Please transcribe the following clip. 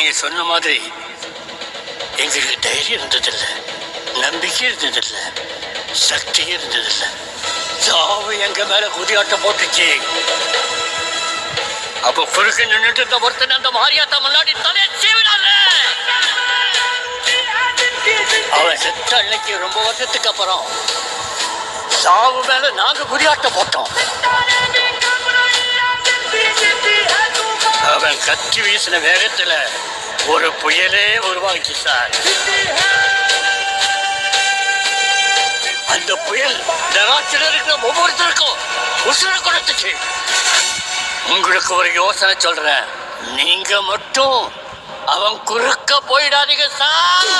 நீங்க சொன்ன மாதிரி எங்களுக்கு தைரியம் இருந்ததில்லை, நம்பிக்கை இருந்ததில்லை, சக்தி இருந்ததில்லை. சாவு எங்க மேல குதியாட்டம் போட்டுச்சு. அப்ப குறுக்கு நின்றுட்டு இருந்த ஒருத்தன் அந்த மாரியாத்தா முன்னாடி தலையை சீவினால. அவன் செத்த அன்னைக்கு ரொம்ப வருஷத்துக்கு அப்புறம் சாவு மேல நாங்க குதியாட்டம் போட்டோம். அவன் கத்தி வீசின வேகத்துல ஒரு புயலே உருவாச்சு சார். அந்த புயல் நராட்சியில் இருக்கிற ஒவ்வொருத்தருக்கும் உசுரை கொடுத்துச்சு. உங்களுக்கு ஒரு யோசனை சொல்றேன், நீங்க மட்டும் அவன் குறுக்க போயிடாதீங்க சார்.